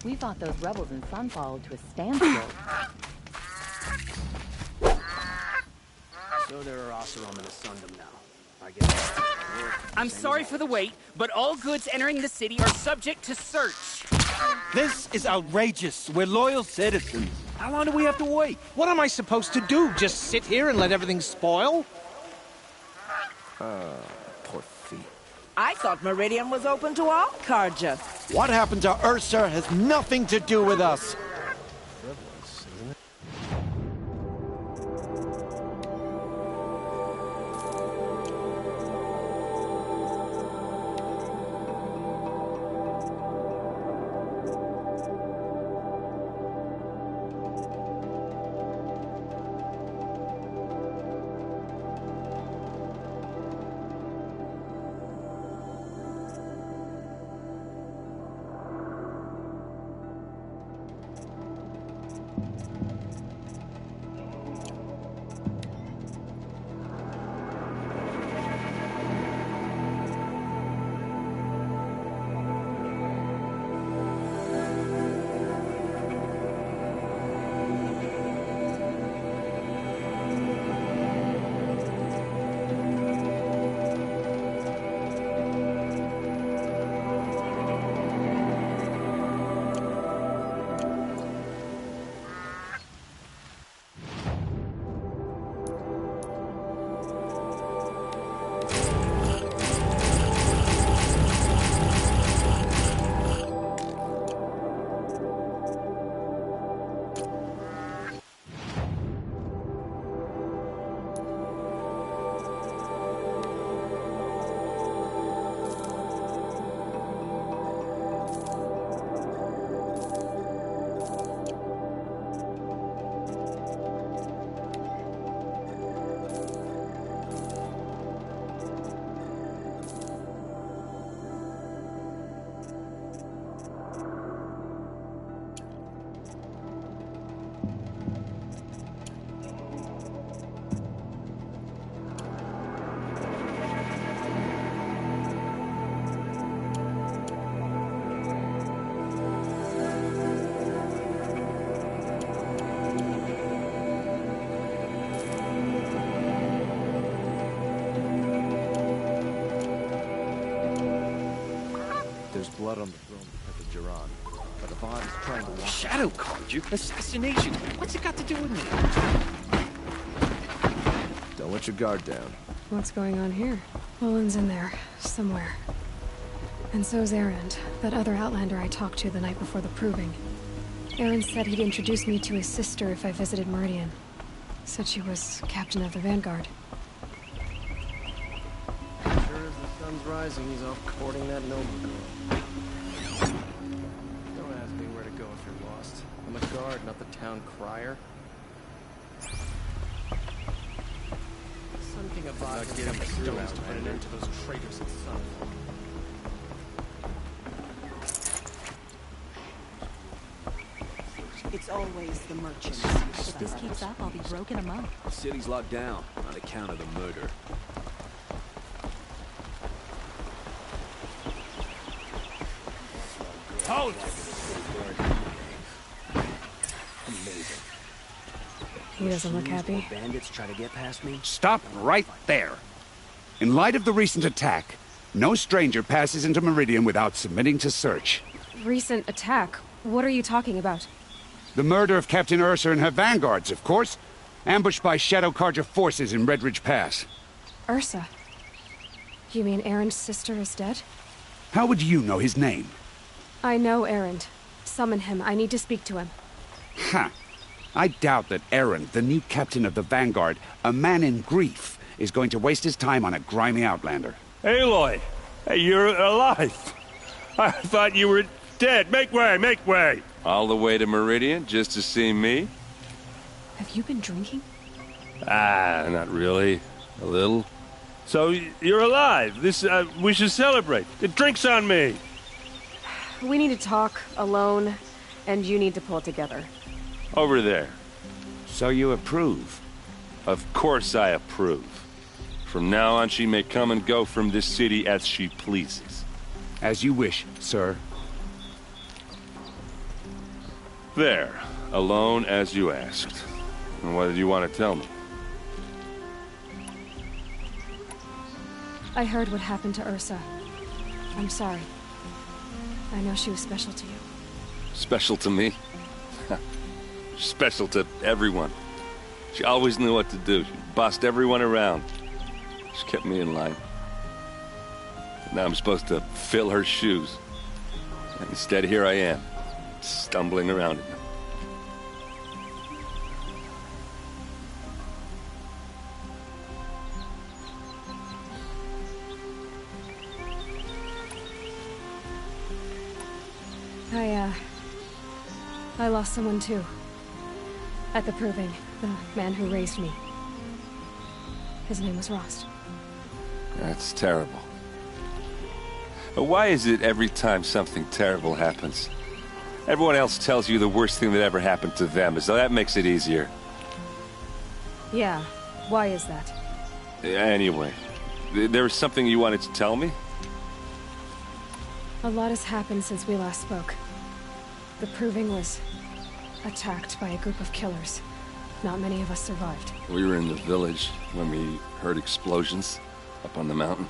We fought those rebels in Sunfall to a standstill. So there are Oseram in the Sundom now. I guess. I'm sorry for the wait, but all goods entering the city are subject to search. This is outrageous. We're loyal citizens. How long do we have to wait? What am I supposed to do? Just sit here and let everything spoil? Poor feet. I thought Meridian was open to all Carja. What happened to Ursa has nothing to do with us. Blood on the throne because of Jiran. But the body's trying to walk. Shadow card you? Assassination? What's it got to do with me? Don't let your guard down. What's going on here? Roland's in there, somewhere. And so's Erend, that other Outlander I talked to the night before the proving. Erend said he'd introduce me to his sister if I visited Meridian. Said she was captain of the Vanguard. Sure as the sun's rising, he's off courting that noble girl. Don't ask me where to go if you're lost. I'm a guard, not the town crier. Something about getting the stones to put an end to those traitors at Sunfall. It's always the merchants. If this keeps up, I'll be broke in a month. The city's locked down on account of the murder. Halt! Amazing. He doesn't look happy. Bandits try to get past me. Stop right there. In light of the recent attack, no stranger passes into Meridian without submitting to search. Recent attack? What are you talking about? The murder of Captain Ursa and her vanguards, of course. Ambushed by Shadow Carja forces in Redridge Pass. Ursa? You mean Erend's sister is dead? How would you know his name? I know Erend. Summon him. I need to speak to him. Ha! I doubt that Erend, the new captain of the Vanguard, a man in grief, is going to waste his time on a grimy outlander. Aloy! Hey, you're alive! I thought you were dead. Make way, make way! All the way to Meridian just to see me? Have you been drinking? Ah, not really. A little. So, you're alive. We should celebrate. The drink's on me. We need to talk, alone, and you need to pull it together. Over there. So you approve? Of course I approve. From now on, she may come and go from this city as she pleases. As you wish, sir. There, alone as you asked. And what did you want to tell me? I heard what happened to Ursa. I'm sorry. I know she was special to you. Special to me? Special to everyone. She always knew what to do. She bossed everyone around. She kept me in line. Now I'm supposed to fill her shoes. And instead, here I am, stumbling around in them. I lost someone too. At the proving, the man who raised me. His name was Rost. That's terrible. But why is it every time something terrible happens, everyone else tells you the worst thing that ever happened to them, as though that makes it easier? Yeah, why is that? Anyway, there was something you wanted to tell me? A lot has happened since we last spoke. The proving was attacked by a group of killers. Not many of us survived. We were in the village when we heard explosions up on the mountain.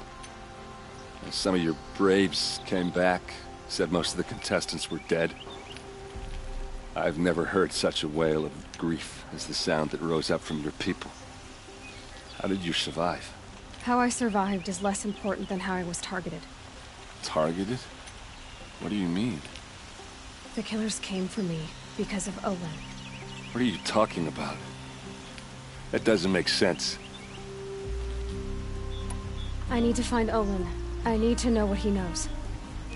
And some of your braves came back, said most of the contestants were dead. I've never heard such a wail of grief as the sound that rose up from your people. How did you survive? How I survived is less important than how I was targeted. Targeted? What do you mean? The killers came for me because of Olin. What are you talking about? That doesn't make sense. I need to find Olin. I need to know what he knows.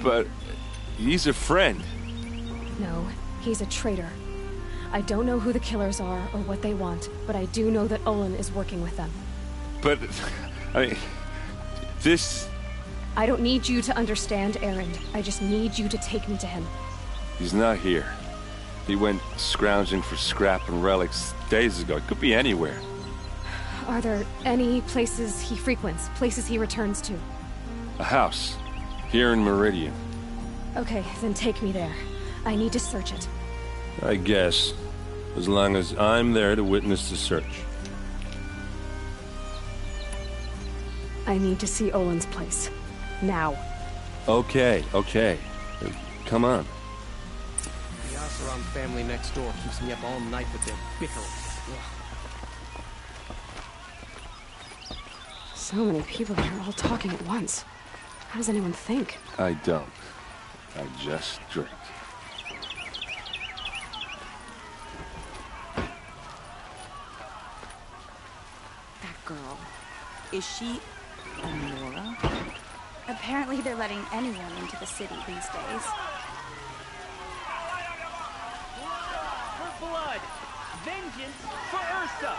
But he's a friend. No, he's a traitor. I don't know who the killers are or what they want, but I do know that Olin is working with them. But, I mean, this... I don't need you to understand, Erend. I just need you to take me to him. He's not here. He went scrounging for scrap and relics days ago. It could be anywhere. Are there any places he frequents, places he returns to? A house. Here in Meridian. Okay, then take me there. I need to search it. I guess. As long as I'm there to witness the search. I need to see Olin's place. Now. Okay. Come on. The Oseram family next door keeps me up all night with their bickering. So many people here all talking at once. How does anyone think? I don't. I just drink. That girl. Is she Nora? Apparently they're letting anyone into the city these days. For blood! Vengeance for Ursa!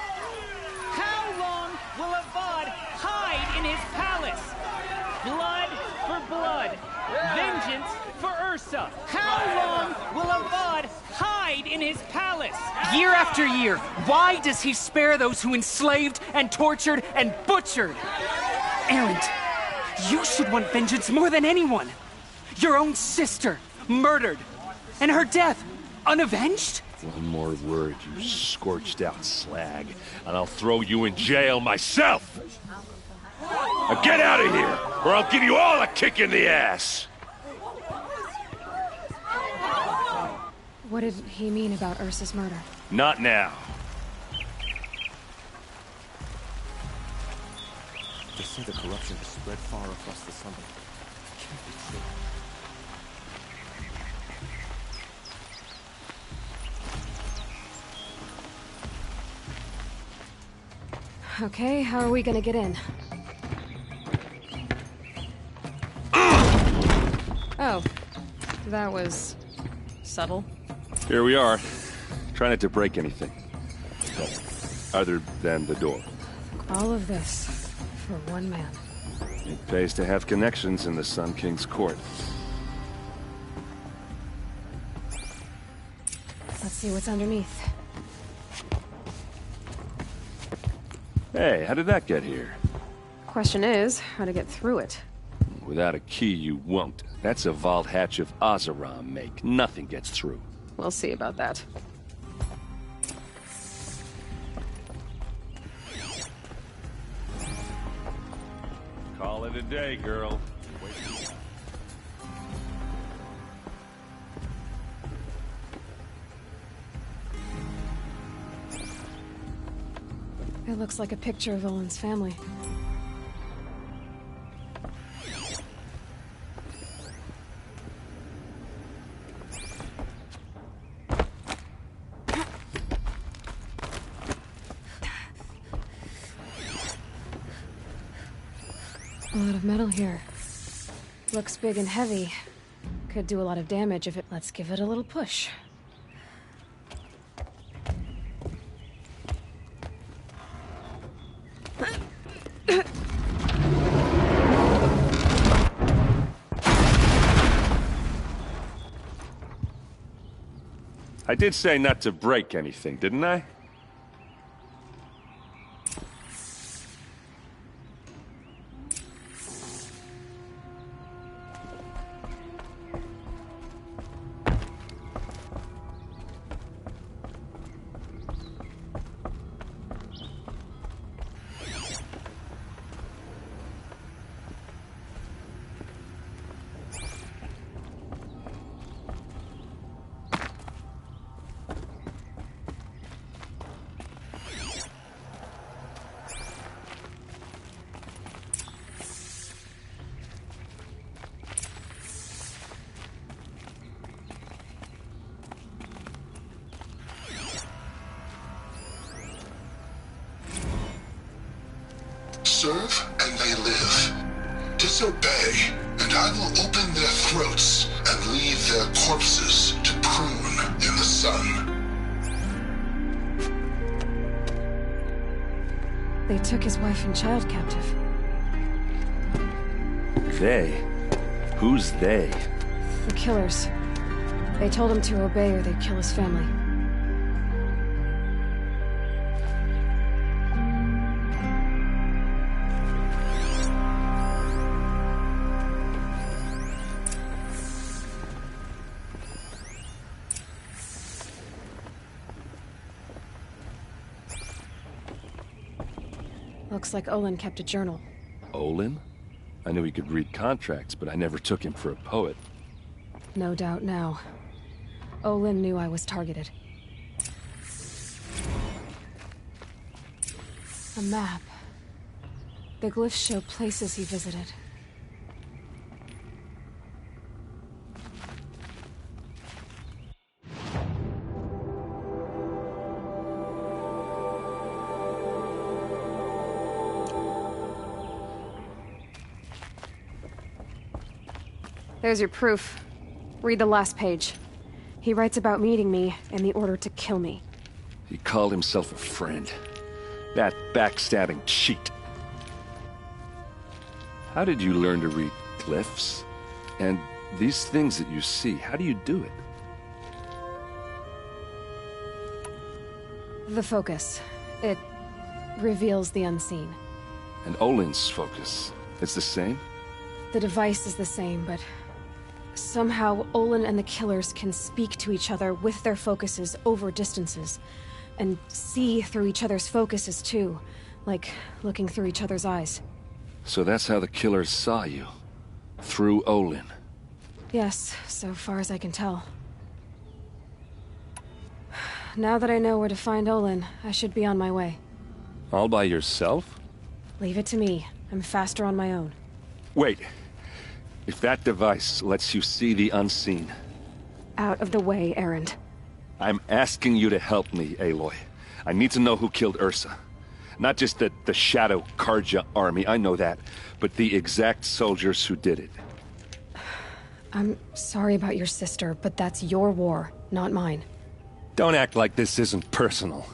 How long will Avad hide in his palace? Blood for blood! Vengeance for Ursa! How long will Avad hide in his palace? Year after year, why does he spare those who enslaved and tortured and butchered? Erend, you should want vengeance more than anyone. Your own sister, murdered, and her death, unavenged? One more word, you scorched-out slag, and I'll throw you in jail myself! Now get out of here, or I'll give you all a kick in the ass! What did he mean about Ursa's murder? Not now. They say the corruption has spread far across the summit. Can't be true. Okay, how are we gonna get in? Oh, that was subtle. Here we are. Try not to break anything. Other than the door. All of this for one man. It pays to have connections in the Sun King's court. Let's see what's underneath. Hey, how did that get here? Question is, how to get through it. Without a key, you won't. That's a vault hatch of Oseram make. Nothing gets through. we'll see about that. Call it a day, girl. It looks like a picture of Olin's family. A lot of metal here. Looks big and heavy. Could do a lot of damage if it... Let's give it a little push. I did say not to break anything, didn't I? Serve and they live. Disobey, and I will open their throats and leave their corpses to prune in the sun. They took his wife and child captive. They? Who's they? The killers. They told him to obey or they'd kill his family. Looks like Olin kept a journal. Olin? I knew he could read contracts, but I never took him for a poet. No doubt now. Olin knew I was targeted. A map. The glyphs show places he visited. There's your proof. Read the last page. He writes about meeting me and the order to kill me. He called himself a friend. That backstabbing cheat. How did you learn to read glyphs? And these things that you see, how do you do it? The focus. It reveals the unseen. And Olin's focus, it's the same? The device is the same, but somehow Olin and the killers can speak to each other with their focuses over distances, and see through each other's focuses too, like looking through each other's eyes. So that's how the killers saw you? Through Olin? Yes, so far as I can tell. Now that I know where to find Olin, I should be on my way. All by yourself? Leave it to me. I'm faster on my own. Wait. If that device lets you see the unseen... Out of the way, Erend. I'm asking you to help me, Aloy. I need to know who killed Ursa. Not just the Shadow Karja army, I know that, but the exact soldiers who did it. I'm sorry about your sister, but that's your war, not mine. Don't act like this isn't personal.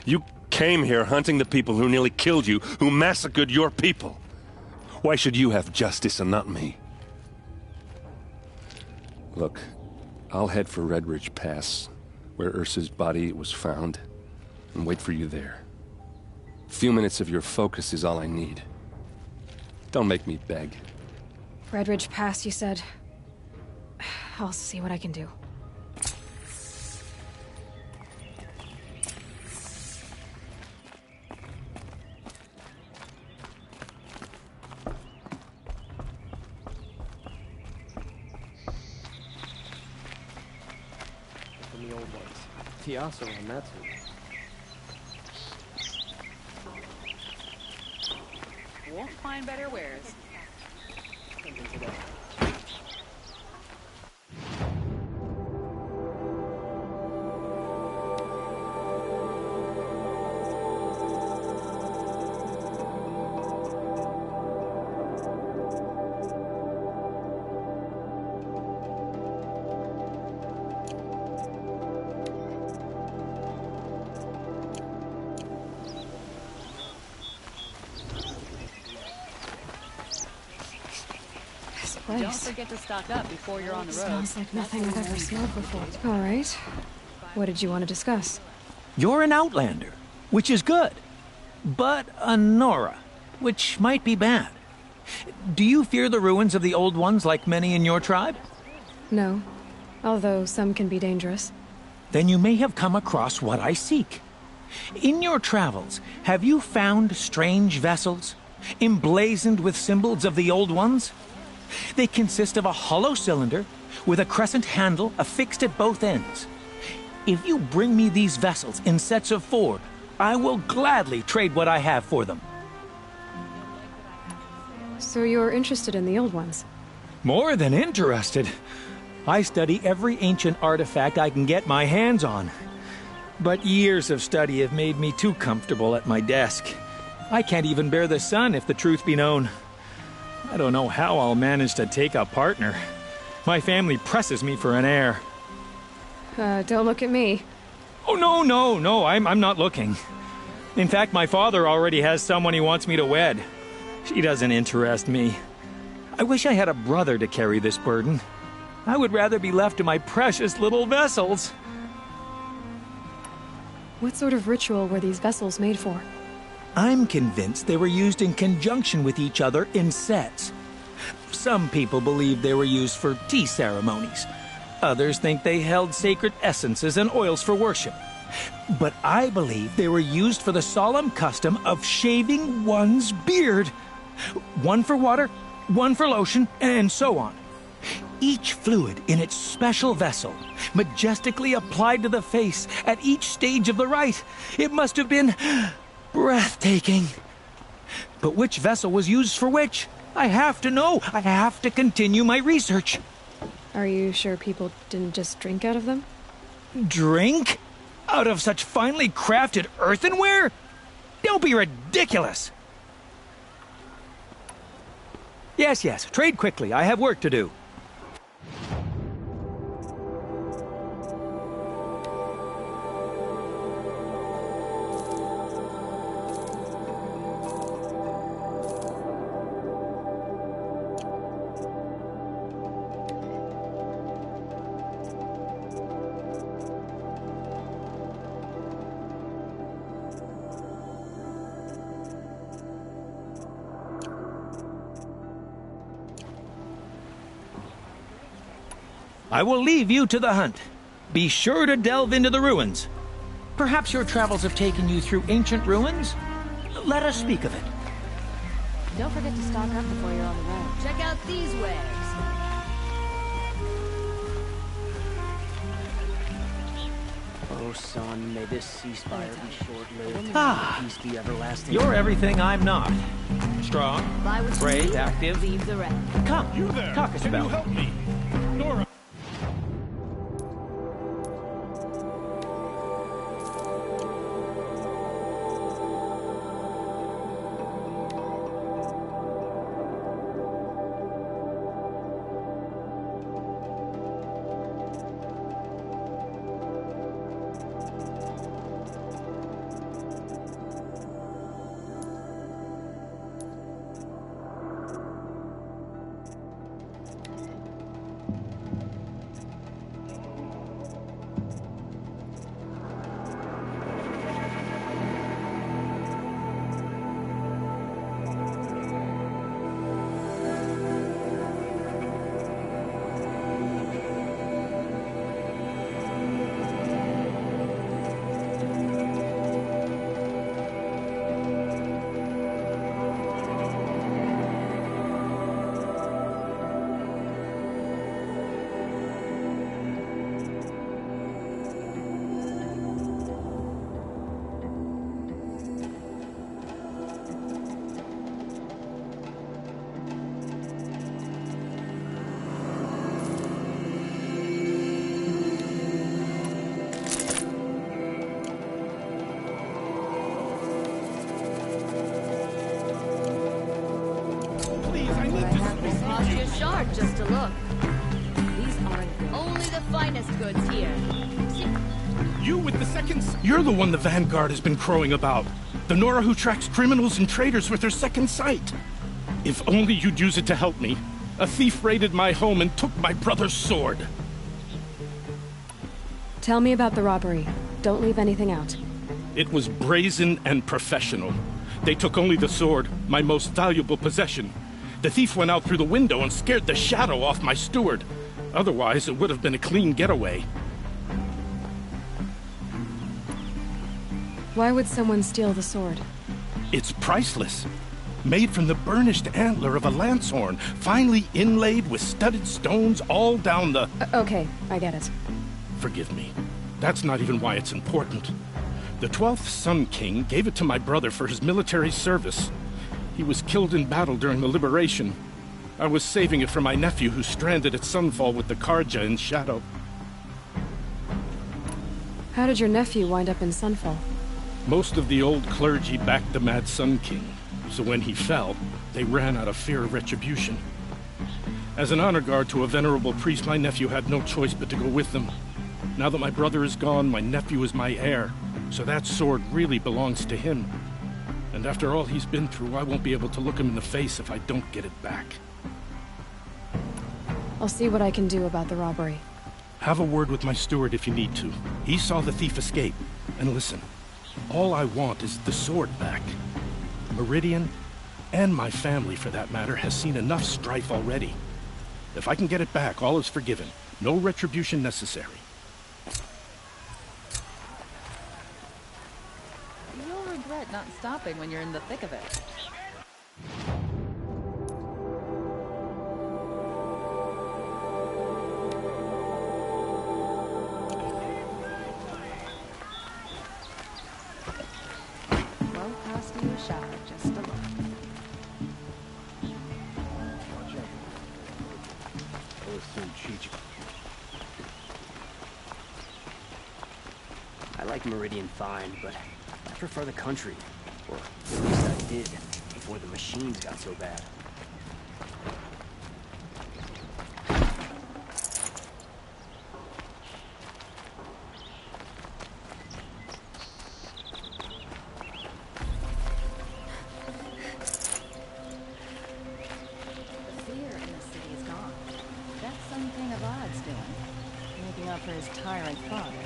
You came here hunting the people who nearly killed you, who massacred your people. Why should you have justice and not me? Look, I'll head for Red Ridge Pass, where Ursa's body was found, and wait for you there. A few minutes of your focus is all I need. Don't make me beg. Red Ridge Pass, you said? I'll see what I can do. ones. Piazza on that too. Won't find better wares. Something to that. Don't forget to stock up before you're on the road. Smells like nothing I've ever smelled before. All right. What did you want to discuss? You're an Outlander, which is good. But a Nora, which might be bad. Do you fear the ruins of the Old Ones like many in your tribe? No. Although some can be dangerous. Then you may have come across what I seek. In your travels, have you found strange vessels, emblazoned with symbols of the Old Ones? They consist of a hollow cylinder with a crescent handle affixed at both ends. If you bring me these vessels in sets of 4, I will gladly trade what I have for them. So you're interested in the Old Ones? More than interested. I study every ancient artifact I can get my hands on. But years of study have made me too comfortable at my desk. I can't even bear the sun, if the truth be known. I don't know how I'll manage to take a partner. My family presses me for an heir. Don't look at me. Oh, no, I'm not looking. In fact, my father already has someone he wants me to wed. She doesn't interest me. I wish I had a brother to carry this burden. I would rather be left to my precious little vessels. What sort of ritual were these vessels made for? I'm convinced they were used in conjunction with each other in sets. Some people believe they were used for tea ceremonies. Others think they held sacred essences and oils for worship. But I believe they were used for the solemn custom of shaving one's beard. One for water, one for lotion, and so on. Each fluid in its special vessel, majestically applied to the face at each stage of the rite. It must have been breathtaking. But which vessel was used for which? I have to know. I have to continue my research. Are you sure people didn't just drink out of them? Drink? Out of such finely crafted earthenware? Don't be ridiculous. Yes, trade quickly. I have work to do. I will leave you to the hunt. Be sure to delve into the ruins. Perhaps your travels have taken you through ancient ruins? Let us speak of it. Don't forget to stock up before you're on the road. Check out these wares. Oh, son, may this ceasefire be short-lived. Ah, Peace be everlasting. you're everything I'm not. Strong, Buy what you brave, need, active. leave the rest. Come, You there? talk us Can about you help me? Nora. finest goods here. You with the seconds? You're the one the Vanguard has been crowing about. The Nora who tracks criminals and traitors with her second sight. If only you'd use it to help me. A thief raided my home and took my brother's sword. Tell me about the robbery. Don't leave anything out. It was brazen and professional. They took only the sword, my most valuable possession. The thief went out through the window and scared the shadow off my steward. Otherwise, it would have been a clean getaway. Why would someone steal the sword? It's priceless. Made from the burnished antler of a lancehorn, finely inlaid with studded stones all down the... Okay, I get it. Forgive me. That's not even why it's important. The 12th Sun King gave it to my brother for his military service. He was killed in battle during the liberation. I was saving it for my nephew who's stranded at Sunfall with the Karja in Shadow. How did your nephew wind up in Sunfall? Most of the old clergy backed the Mad Sun King, so when he fell, they ran out of fear of retribution. As an honor guard to a venerable priest, my nephew had no choice but to go with them. Now that my brother is gone, my nephew is my heir, so that sword really belongs to him. And after all he's been through, I won't be able to look him in the face if I don't get it back. I'll see what I can do about the robbery. Have a word with my steward if you need to. He saw the thief escape. And listen, all I want is the sword back. Meridian, and my family for that matter, has seen enough strife already. If I can get it back, all is forgiven. No retribution necessary. You'll regret not stopping when you're in the thick of it. Well past you a shower, just a look. I like Meridian fine, but I prefer the country. Or at least I did, before the machines got so bad. The fear in the city is gone. That's some King of Odd's doing. Making up for his tyrant father.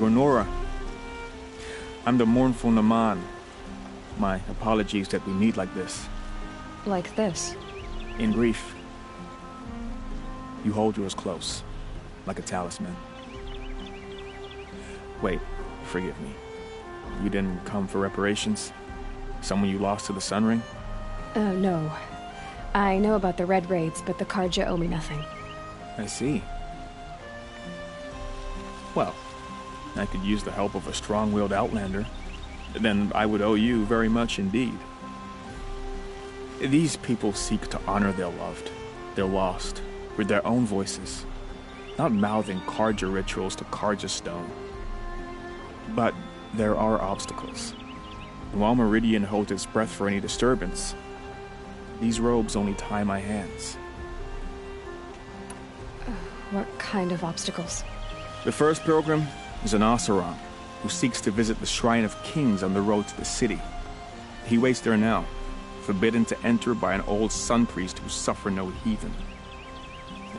Nora. I'm the mournful Naman. My apologies that we meet like this. Like this? In grief. You hold yours close, like a talisman. Wait, forgive me. You didn't come for reparations? Someone you lost to the Sun Ring? No. I know about the Red Raids, but the Karja owe me nothing. I see. Well, I could use the help of a strong-willed outlander. Then I would owe you very much indeed. These people seek to honor their loved, their lost, with their own voices, not mouthing Karja rituals to Karja stone. But there are obstacles. And while Meridian holds its breath for any disturbance, these robes only tie my hands. What kind of obstacles? The first pilgrim is an Oseram who seeks to visit the Shrine of Kings on the road to the city. He waits there now, forbidden to enter by an old sun priest who suffer no heathen.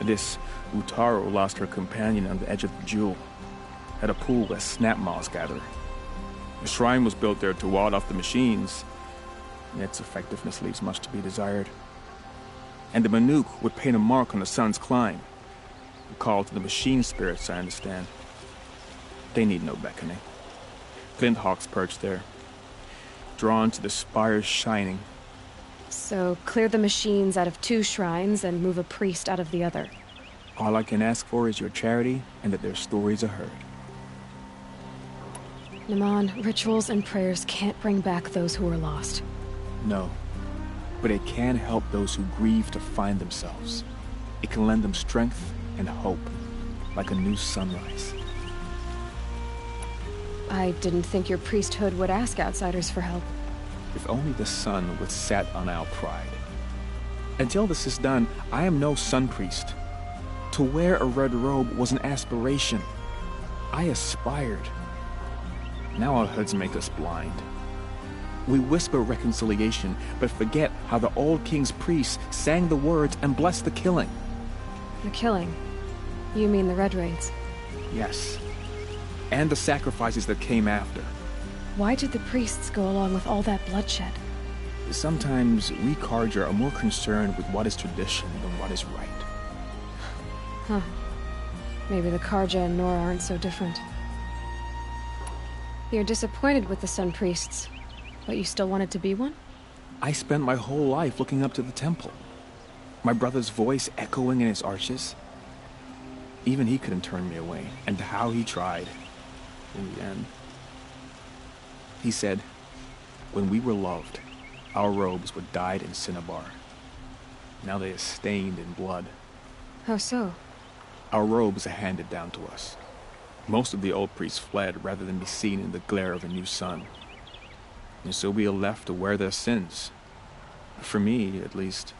This Utaru lost her companion on the edge of the jewel, at a pool where snap moths gather. The shrine was built there to ward off the machines, and its effectiveness leaves much to be desired. And the Manuk would paint a mark on the sun's climb, a call to the machine spirits, I understand. They need no beckoning. Flint hawks perch there, drawn to the spires shining. So, clear the machines out of 2 shrines and move a priest out of the other. All I can ask for is your charity and that their stories are heard. Naman, rituals and prayers can't bring back those who are lost. No. But it can help those who grieve to find themselves. It can lend them strength and hope, like a new sunrise. I didn't think your priesthood would ask outsiders for help. If only the sun would set on our pride. Until this is done, I am no sun priest. To wear a red robe was an aspiration. I aspired. Now our hoods make us blind. We whisper reconciliation, but forget how the old king's priests sang the words and blessed the killing. The killing? You mean the Red Raids? Yes. And the sacrifices that came after. Why did the priests go along with all that bloodshed? Sometimes we Karja are more concerned with what is tradition than what is right. Huh. Maybe the Karja and Nora aren't so different. You're disappointed with the Sun Priests, but you still wanted to be one? I spent my whole life looking up to the temple. My brother's voice echoing in its arches. Even he couldn't turn me away, and how he tried. In the end. He said, when we were loved, our robes were dyed in cinnabar. Now they are stained in blood. How so? Our robes are handed down to us. Most of the old priests fled rather than be seen in the glare of a new sun. And so we are left to wear their sins. For me, at least,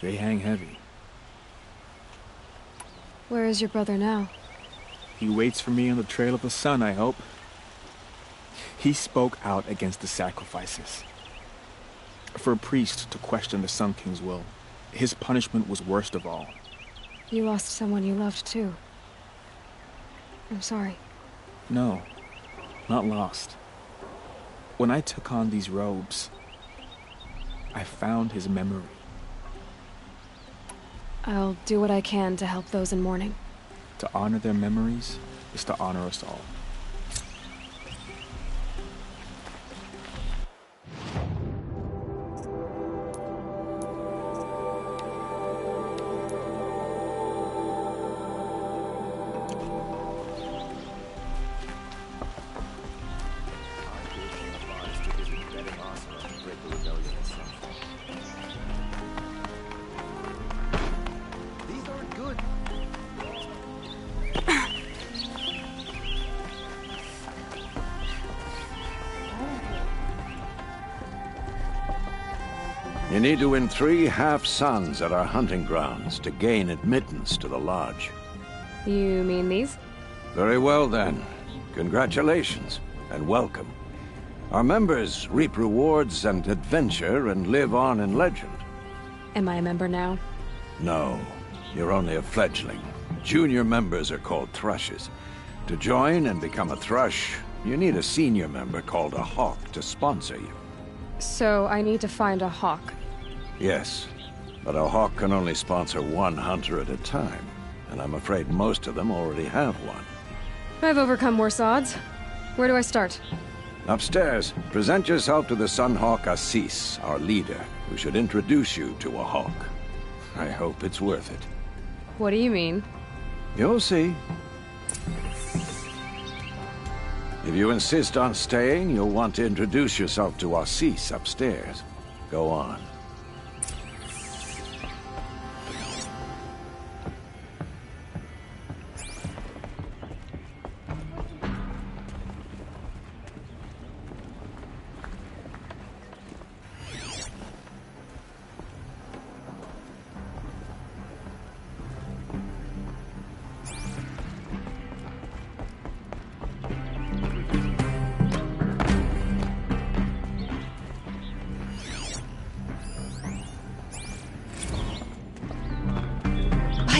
they hang heavy. Where is your brother now? He waits for me on the trail of the sun, I hope. He spoke out against the sacrifices. For a priest to question the Sun King's will, his punishment was worst of all. You lost someone you loved too. I'm sorry. No, not lost. When I took on these robes, I found his memory. I'll do what I can to help those in mourning. To honor their memories is to honor us all. You need to win 3 half-suns at our hunting grounds to gain admittance to the lodge. You mean these? Very well, then. Congratulations, and welcome. Our members reap rewards and adventure and live on in legend. Am I a member now? No, you're only a fledgling. Junior members are called thrushes. To join and become a thrush, you need a senior member called a hawk to sponsor you. So I need to find a hawk. Yes, but a hawk can only sponsor 1 hunter at a time, and I'm afraid most of them already have one. I've overcome worse odds. Where do I start? Upstairs, present yourself to the Sunhawk Assis, our leader, who should introduce you to a hawk. I hope it's worth it. What do you mean? You'll see. If you insist on staying, you'll want to introduce yourself to Assis upstairs. Go on.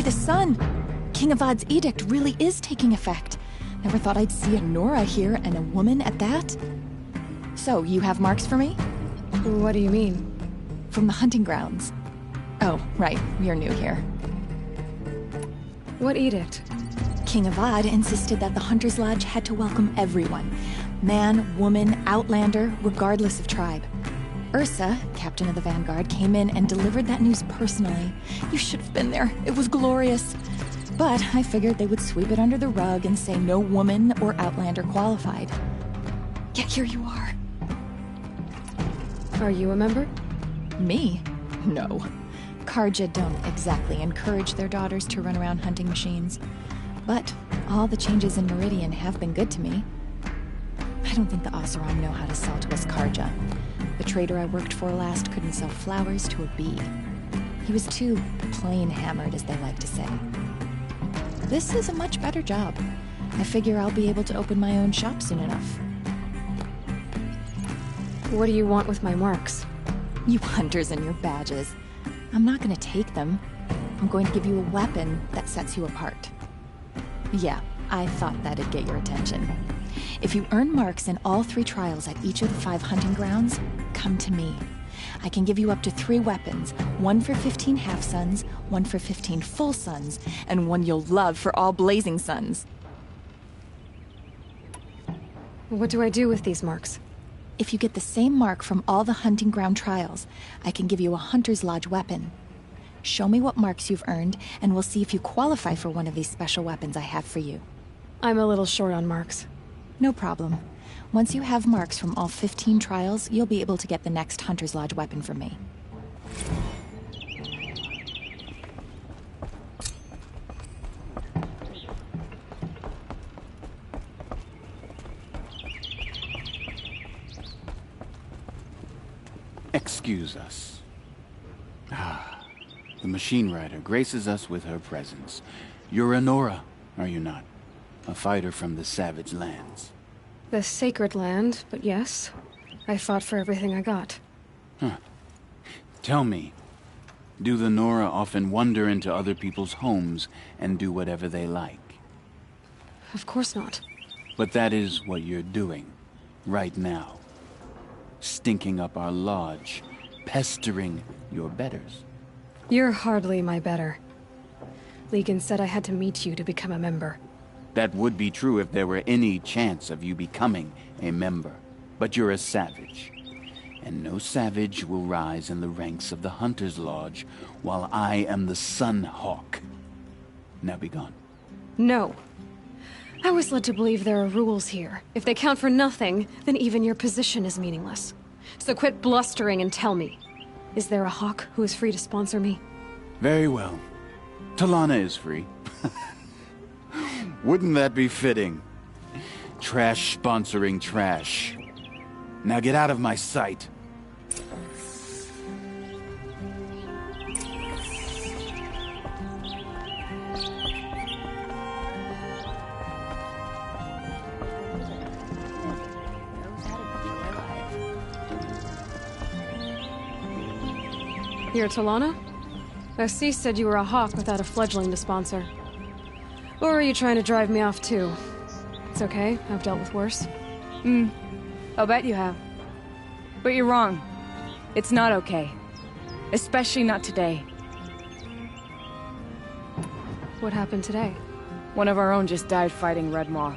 The sun! King Avad's edict really is taking effect. Never thought I'd see a Nora here, and a woman at that. So, you have marks for me? What do you mean? From the hunting grounds. Oh, right, you're new here. What edict? King Avad insisted that the Hunter's Lodge had to welcome everyone. Man, woman, outlander, regardless of tribe. Ursa, captain of the Vanguard, came in and delivered that news personally. You should have been there. It was glorious. But I figured they would sweep it under the rug and say no woman or outlander qualified. Yet here you are. Are you a member? Me? No. Karja don't exactly encourage their daughters to run around hunting machines. But all the changes in Meridian have been good to me. I don't think the Oseram know how to sell to us Karja. The trader I worked for last couldn't sell flowers to a bee. He was too plain hammered, as they like to say. This is a much better job. I figure I'll be able to open my own shop soon enough. What do you want with my marks? You hunters and your badges. I'm not going to take them. I'm going to give you a weapon that sets you apart. Yeah, I thought that'd get your attention. If you earn marks in all 3 trials at each of the 5 hunting grounds, come to me. I can give you up to 3 weapons, 1 for 15 half-suns, 1 for 15 full suns, and 1 you'll love for all blazing suns. What do I do with these marks? If you get the same mark from all the hunting ground trials, I can give you a Hunter's Lodge weapon. Show me what marks you've earned, and we'll see if you qualify for one of these special weapons I have for you. I'm a little short on marks. No problem. Once you have marks from all 15 trials, you'll be able to get the next Hunter's Lodge weapon from me. Excuse us. The machine rider graces us with her presence. You're a Nora, are you not? A fighter from the savage lands. The sacred land, but yes. I fought for everything I got. Tell me, do the Nora often wander into other people's homes and do whatever they like? Of course not. But that is what you're doing, right now. Stinking up our lodge, pestering your betters. You're hardly my better. Legan said I had to meet you to become a member. That would be true if there were any chance of you becoming a member. But you're a savage. And no savage will rise in the ranks of the Hunter's Lodge while I am the Sun Hawk. Now be gone. No. I was led to believe there are rules here. If they count for nothing, then even your position is meaningless. So quit blustering and tell me. Is there a hawk who is free to sponsor me? Very well. Talana is free. Wouldn't that be fitting? Trash sponsoring trash. Now get out of my sight. You're Talana? Assis said you were a hawk without a fledgling to sponsor. Or are you trying to drive me off too? It's okay, I've dealt with worse. I'll bet you have. But you're wrong. It's not okay. Especially not today. What happened today? One of our own just died fighting Red Maw.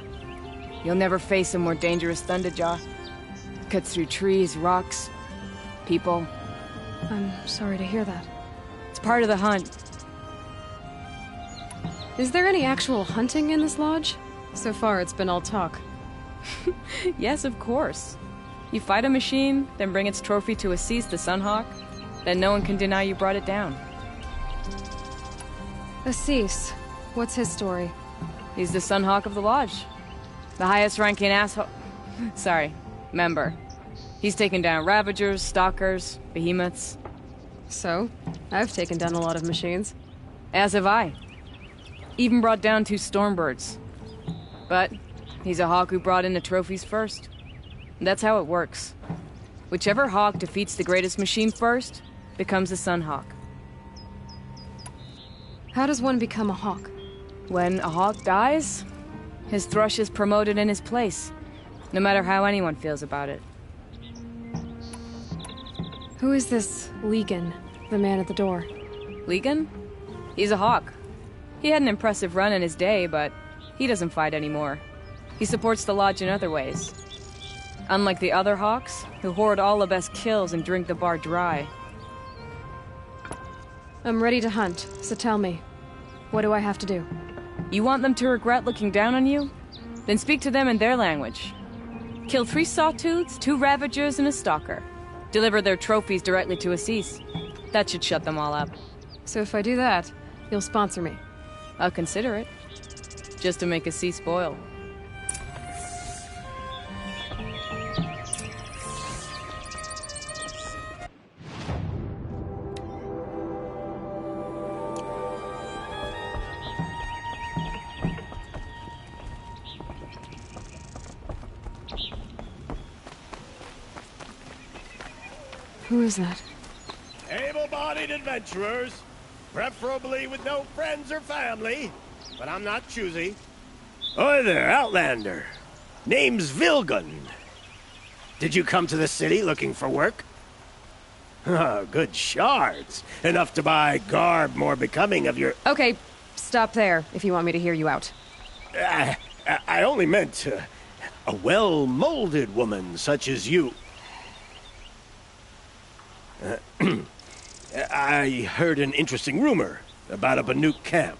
You'll never face a more dangerous Thunderjaw. Cuts through trees, rocks, people. I'm sorry to hear that. It's part of the hunt. Is there any actual hunting in this lodge? So far, it's been all talk. Yes, of course. You fight a machine, then bring its trophy to Assis the Sunhawk, then no one can deny you brought it down. Assis, what's his story? He's the Sunhawk of the Lodge. The highest ranking asshole... member. He's taken down Ravagers, Stalkers, Behemoths. So, I've taken down a lot of machines. As have I. Even brought down 2 Stormbirds. But he's a hawk who brought in the trophies first. That's how it works. Whichever hawk defeats the greatest machine first becomes a Sunhawk. How does one become a hawk? When a hawk dies, his thrush is promoted in his place, no matter how anyone feels about it. Who is this Legan, the man at the door? Legan? He's a hawk. He had an impressive run in his day, but he doesn't fight anymore. He supports the lodge in other ways. Unlike the other hawks, who hoard all the best kills and drink the bar dry. I'm ready to hunt, so tell me, what do I have to do? You want them to regret looking down on you? Then speak to them in their language. Kill 3 sawtooths, 2 ravagers, and a stalker. Deliver their trophies directly to Assis. That should shut them all up. So if I do that, you'll sponsor me? I'll consider it. Just to make Assis spoil. Who is that? Able-bodied adventurers, preferably with no friends or family, but I'm not choosy. Oi there, Outlander. Name's Vilgun. Did you come to the city looking for work? Oh, good shards. Enough to buy garb more becoming of your... Okay, stop there if you want me to hear you out. I only meant a well-molded woman such as you. I heard an interesting rumor about a Banuk camp.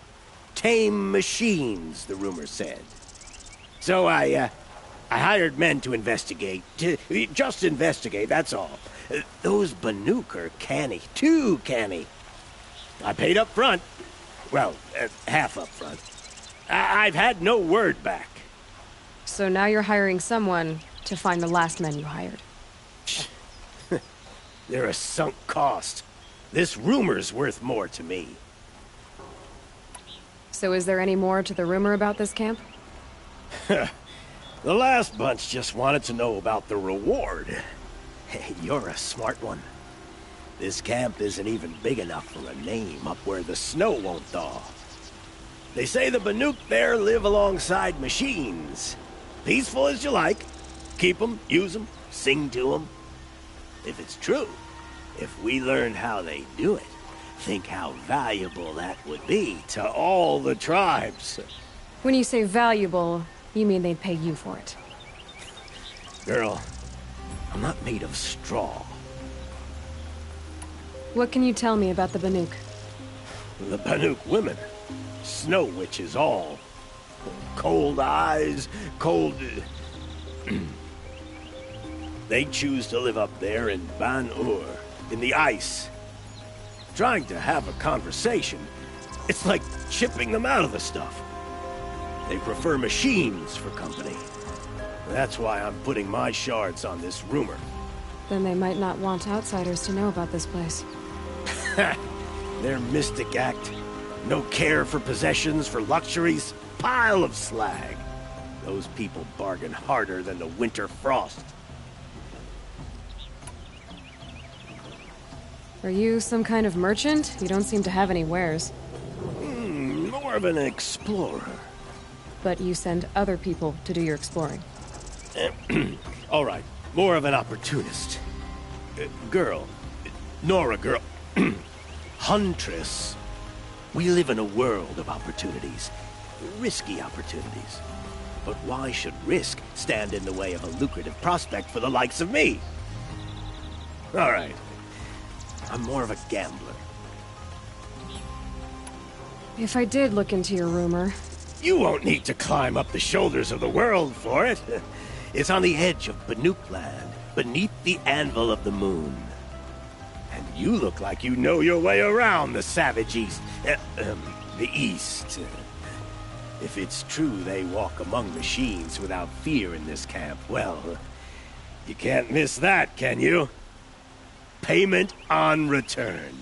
Tame machines, the rumor said. So I hired men to investigate. Just investigate, that's all. Those Banuk are canny. Too canny. I paid up front. Well, half up front. I've had no word back. So now you're hiring someone to find the last men you hired. They're a sunk cost. This rumor's worth more to me. So is there any more to the rumor about this camp? The last bunch just wanted to know about the reward. Hey, you're a smart one. This camp isn't even big enough for a name up where the snow won't thaw. They say the Banuk there live alongside machines. Peaceful as you like. Keep them, use them, sing to them. If it's true, if we learned how they do it, think how valuable that would be to all the tribes. When you say valuable, you mean they'd pay you for it. Girl, I'm not made of straw. What can you tell me about the Banuk? The Banuk women. Snow witches all. Cold eyes, cold... They choose to live up there in Ban-Ur, in the ice. Trying to have a conversation, it's like chipping them out of the stuff. They prefer machines for company. That's why I'm putting my shards on this rumor. Then they might not want outsiders to know about this place. Their mystic act. No care for possessions, for luxuries. Pile of slag. Those people bargain harder than the winter frost. Are you some kind of merchant? You don't seem to have any wares. More of an explorer. But you send other people to do your exploring. All right, more of an opportunist. Girl. Nora girl. Huntress. We live in a world of opportunities. Risky opportunities. But why should risk stand in the way of a lucrative prospect for the likes of me? All right. I'm more of a gambler. If I did look into your rumor... You won't need to climb up the shoulders of the world for it. It's on the edge of Banuk land, beneath the anvil of the moon. And you look like you know your way around the savage east. The east. If it's true they walk among machines without fear in this camp, well, you can't miss that, can you? Payment on return.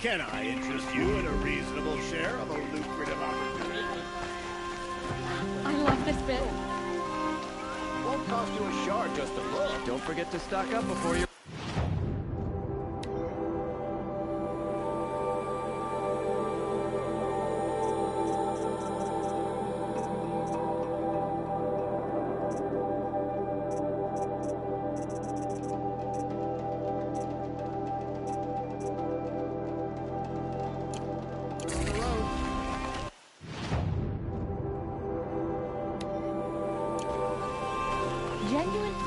Can I interest you in a reasonable share of a lucrative opportunity? I love this bit. Won't cost you a shard just to look. Don't forget to stock up before you...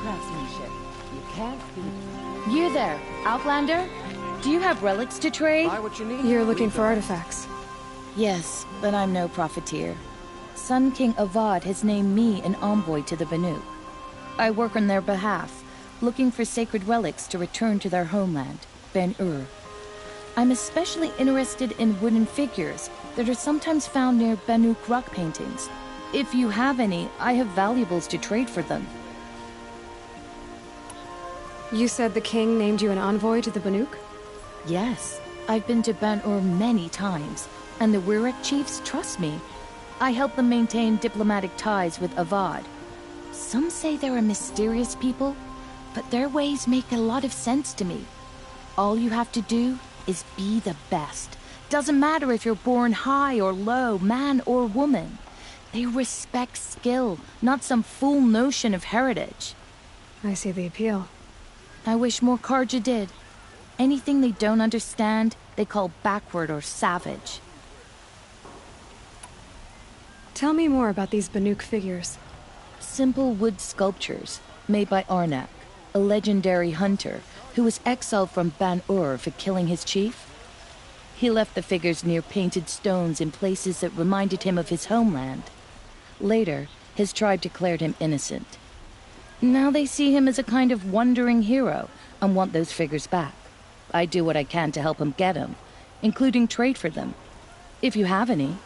craftsmanship. You can't beat it. You there, Outlander? Do you have relics to trade? Buy what you need. You're looking for artifacts. Yes, but I'm no profiteer. Sun King Avad has named me an envoy to the Banuk. I work on their behalf, looking for sacred relics to return to their homeland, Ben-Ur. I'm especially interested in wooden figures that are sometimes found near Banuk rock paintings. If you have any, I have valuables to trade for them. You said the king named you an envoy to the Banuk? Yes, I've been to Ben-Ur many times, and the Wirek chiefs trust me. I help them maintain diplomatic ties with Avad. Some say they're a mysterious people, but their ways make a lot of sense to me. All you have to do is be the best. Doesn't matter if you're born high or low, man or woman. They respect skill, not some fool notion of heritage. I see the appeal. I wish more Karja did. Anything they don't understand, they call backward or savage. Tell me more about these Banuk figures. Simple wood sculptures made by Arnak, a legendary hunter who was exiled from Ban-Ur for killing his chief. He left the figures near painted stones in places that reminded him of his homeland. Later, his tribe declared him innocent. Now they see him as a kind of wandering hero and want those figures back. I do what I can to help him get them, including trade for them. If you have any.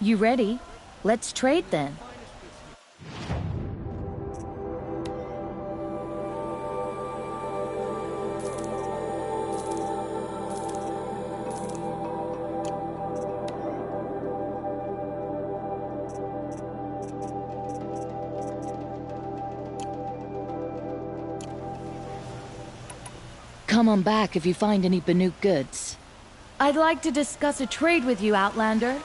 You ready? Let's trade then. Come on back if you find any Banuk goods. I'd like to discuss a trade with you, Outlander.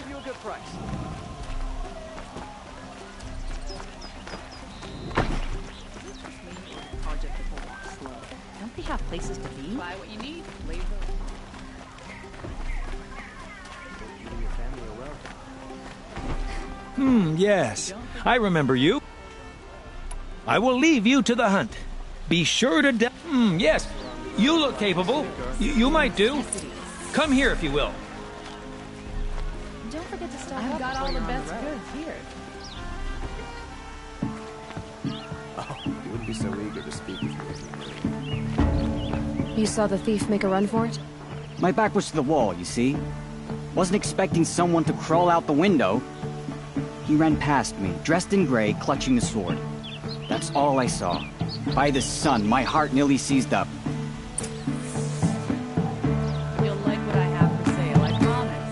you a good price. Don't they have places to be? Buy what you need, leave You and your family are well. Yes. I remember you. I will leave you to the hunt. Be sure to yes. You look capable. You might do. Come here if you will. Don't forget to stop. I've got all the best goods here. Oh, you wouldn't be so eager to speak with you. You saw the thief make a run for it? My back was to the wall, you see? Wasn't expecting someone to crawl out the window. He ran past me, dressed in gray, clutching the sword. That's all I saw. By the sun, my heart nearly seized up. You'll like what I have for sale, I promise.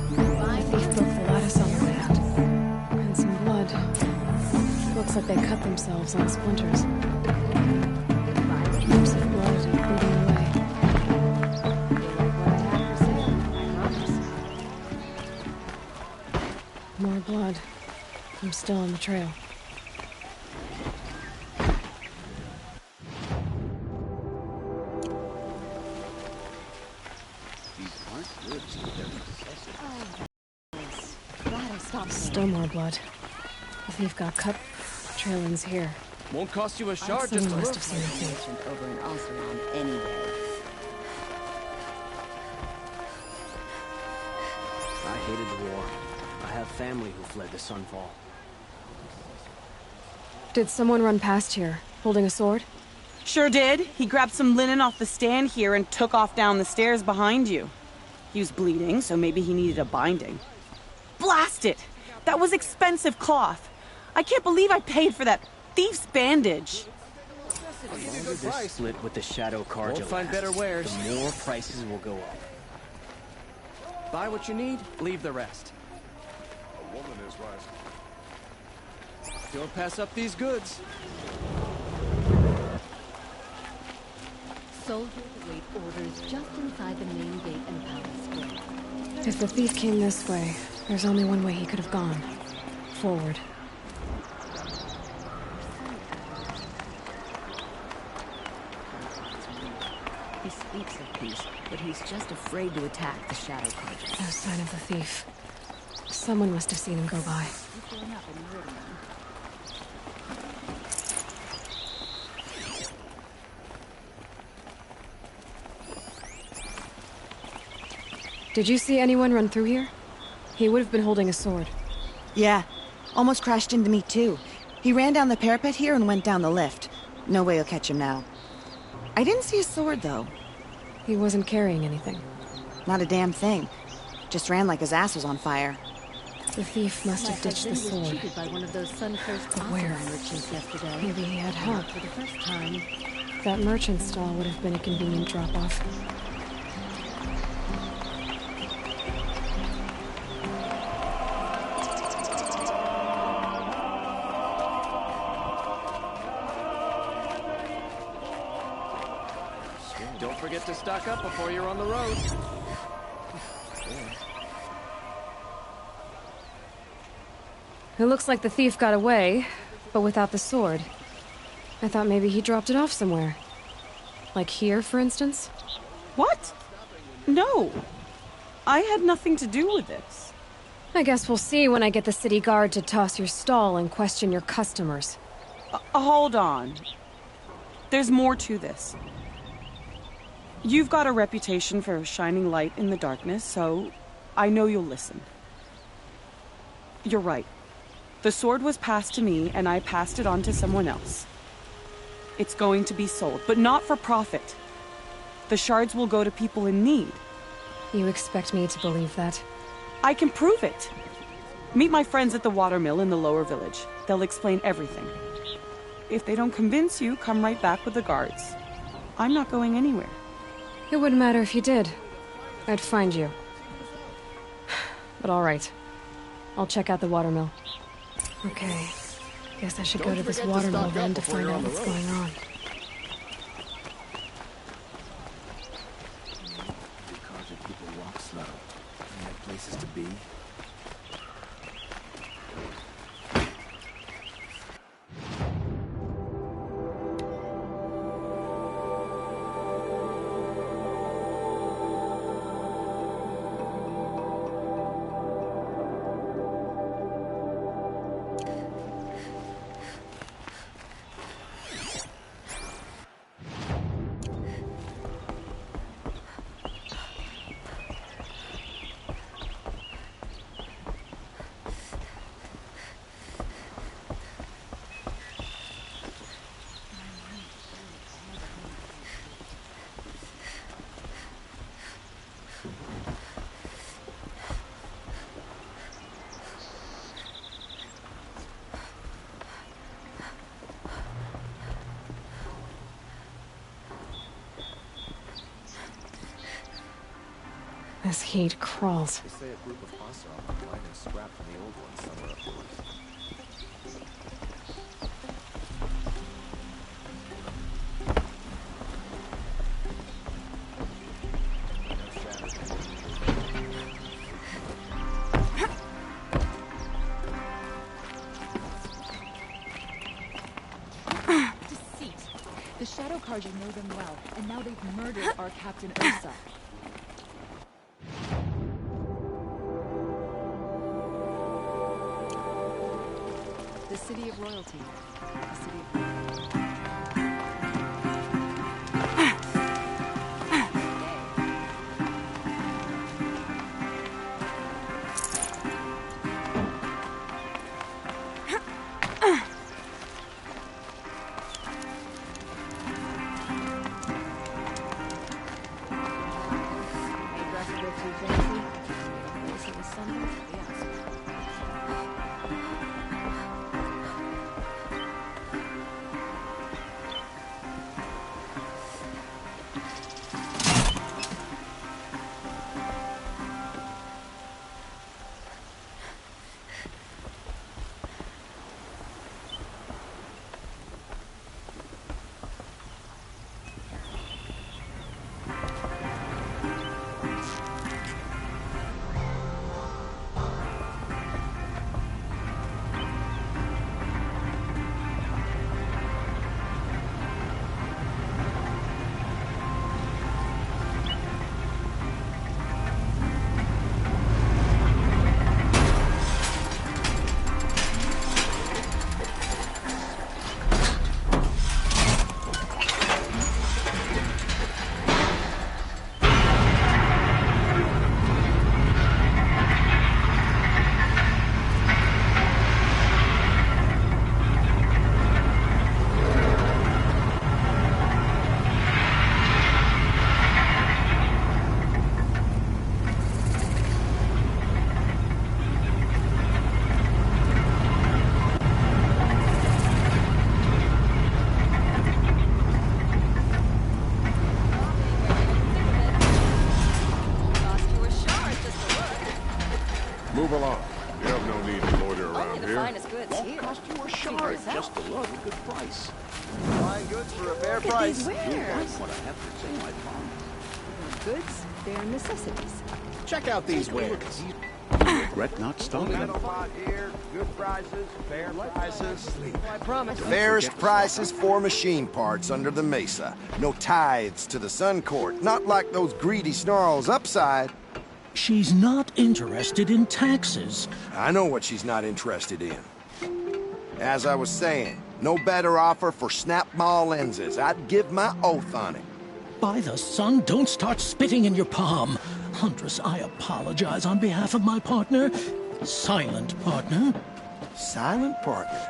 The thief broke the lattice on the land. And some blood. Looks like they cut themselves on splinters. Heaps of blood bleeding away. More blood. I'm still on the trail. Still more blood. The thief got cut. The trail ends here. Won't cost you a shard just to Someone must look. have seen the thief. Over in Oseram any day. I hated the war. I have family who fled the Sunfall. Did someone run past here, holding a sword? Sure did. He grabbed some linen off the stand here and took off down the stairs behind you. He was bleeding, so maybe he needed a binding. Blast it! That was expensive cloth. I can't believe I paid for that thief's bandage. The longer this split with the Shadow Carja Won't find better wares. the more prices will go up. Buy what you need, leave the rest. A woman is wise. Don't pass up these goods. Soldiers await orders just inside the main gate in Palace Square. If the thief came this way, there's only one way he could have gone. Forward. He speaks of peace, but he's just afraid to attack the Shadow Carja. No sign of the thief. Someone must have seen him go by. Did you see anyone run through here? He would have been holding a sword. Yeah. Almost crashed into me, too. He ran down the parapet here and went down the lift. No way you'll catch him now. I didn't see a sword, though. He wasn't carrying anything. Not a damn thing. Just ran like his ass was on fire. The thief must have ditched the sword. Cheated by one of those sun-cursed But where? merchants yesterday. Maybe he had help. For the first time. That merchant stall would have been a convenient drop-off. Don't forget to stock up before you're on the road. It looks like the thief got away, but without the sword. I thought maybe he dropped it off somewhere. Like here, for instance? What? No. I had nothing to do with this. I guess we'll see when I get the city guard to toss your stall and question your customers. Hold on. There's more to this. You've got a reputation for shining light in the darkness, so I know you'll listen. You're right. The sword was passed to me, and I passed it on to someone else. It's going to be sold, but not for profit. The shards will go to people in need. You expect me to believe that? I can prove it. Meet my friends at the watermill in the lower village. They'll explain everything. If they don't convince you, come right back with the guards. I'm not going anywhere. It wouldn't matter if you did. I'd find you. But all right. I'll check out the watermill. Okay. Guess I should go to this watermill then to find out what's going on. This heat crawls. They say a group of Oseram are finding scrap from the old ones somewhere up north. Deceit. The Shadow Carja know them well, and now they've murdered our Captain Ursa. The city of royalty. The city of royalty. Move along. You have no need to loiter around here. Won't cost you a shard, just a look, a good price. Buying goods for a fair Look at price. these wares. You like what I have to say, my farm. Goods, they're necessities. Check out these wares. Regret not stopping. Metal pot here, good prices, fair prices. I promise. Fairest prices for machine parts under the mesa. No tithes to the Sun Court, not like those greedy snarls upside. She's not interested in taxes. I know what she's not interested in. As I was saying, no better offer for snap-maw lenses. I'd give my oath on it. By the sun, don't start spitting in your palm. Huntress, I apologize on behalf of my partner. Silent partner. Silent partner?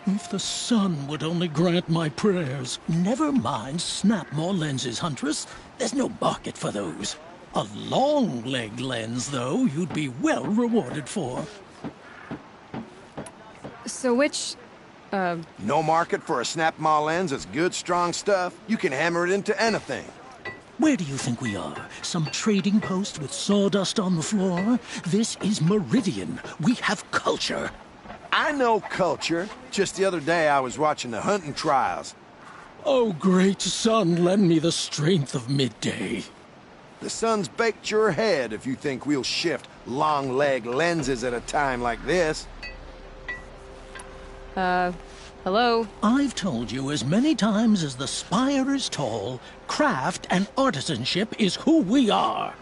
If the sun would only grant my prayers. Never mind snap-maw lenses, Huntress. There's no market for those. A long-leg lens, though, you'd be well rewarded for. So which, No market for a snap-maw lens is good, strong stuff. You can hammer it into anything. Where do you think we are? Some trading post with sawdust on the floor? This is Meridian. We have culture. I know culture. Just the other day I was watching the hunting trials. Oh, great sun, lend me the strength of midday. The sun's baked your head if you think we'll shift long-leg lenses at a time like this. Hello? I've told you as many times as the spire is tall, craft and artisanship is who we are.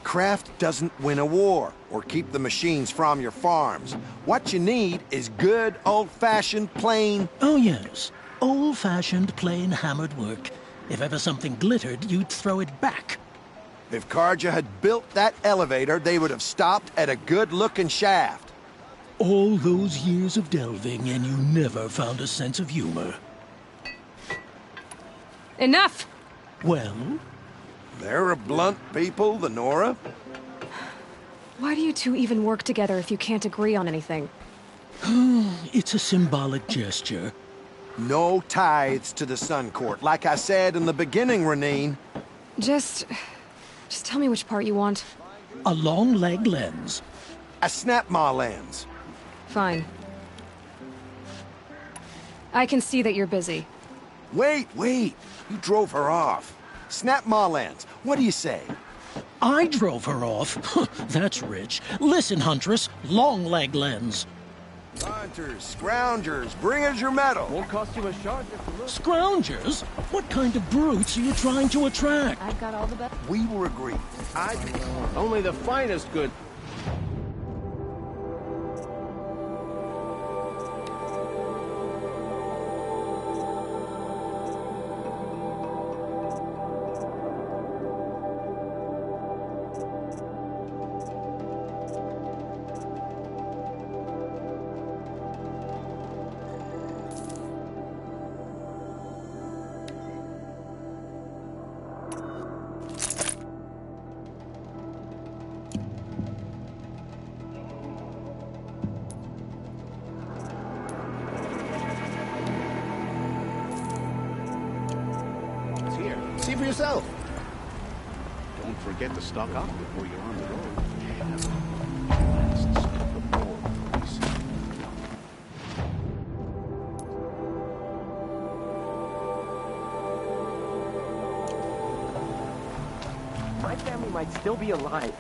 Craft doesn't win a war or keep the machines from your farms. What you need is good, old-fashioned, plain... Oh, yes. Old-fashioned, plain hammered work. If ever something glittered, you'd throw it back. If Carja had built that elevator, they would have stopped at a good-looking shaft. All those years of delving, and you never found a sense of humor. Enough! Well? They're a blunt people, the Nora. why do you two even work together if you can't agree on anything? It's a symbolic gesture. No tithes to the Sun Court, like I said in the beginning, Renine. Just tell me which part you want. A long leg lens. A snap-maw lens. Fine. I can see that you're busy. Wait! You drove her off. Snap-maw lens. What do you say? I drove her off? That's rich. Listen, Huntress, long leg lens. Hunters, scroungers, bring us your metal. Won't cost you a shard just to look. Scroungers? What kind of brutes are you trying to attract? I've got all the best. We were agreed. Only the finest good. See for yourself. Don't forget to stock up before you're on the road. Lasts a couple more weeks. My family might still be alive.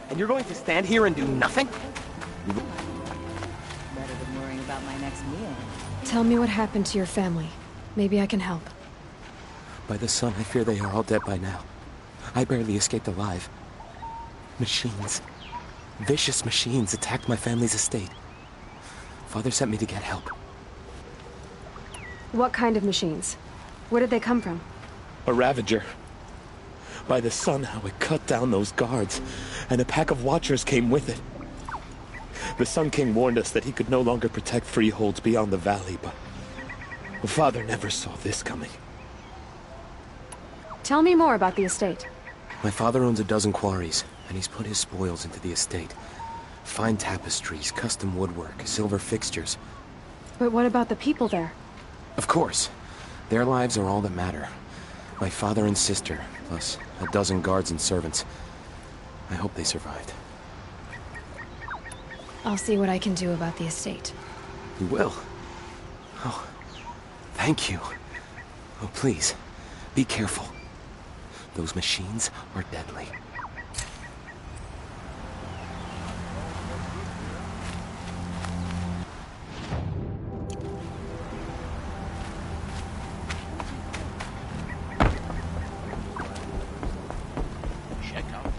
And you're going to stand here and do nothing? Better than worrying about my next meal. Tell me what happened to your family. Maybe I can help. By the sun, I fear they are all dead by now. I barely escaped alive. Machines. Vicious machines attacked my family's estate. Father sent me to get help. What kind of machines? Where did they come from? A Ravager. By the sun, how it cut down those guards, and a pack of watchers came with it. The Sun King warned us that he could no longer protect freeholds beyond the valley, but Father never saw this coming. Tell me more about the estate. My father owns a dozen quarries, and he's put his spoils into the estate. Fine tapestries, custom woodwork, silver fixtures. But what about the people there? Of course. Their lives are all that matter. My father and sister, plus a dozen guards and servants. I hope they survived. I'll see what I can do about the estate. You will? Oh, thank you. Oh, please, be careful. Those machines are deadly. Check out.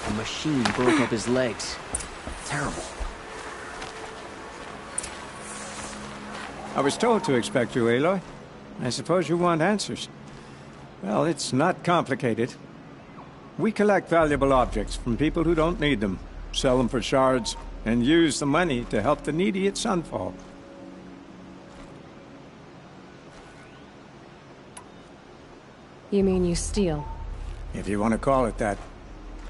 A machine broke up his legs. Terrible. I was told to expect you, Aloy. I suppose you want answers. Well, it's not complicated. We collect valuable objects from people who don't need them, sell them for shards, and use the money to help the needy at Sunfall. You mean you steal? If you want to call it that.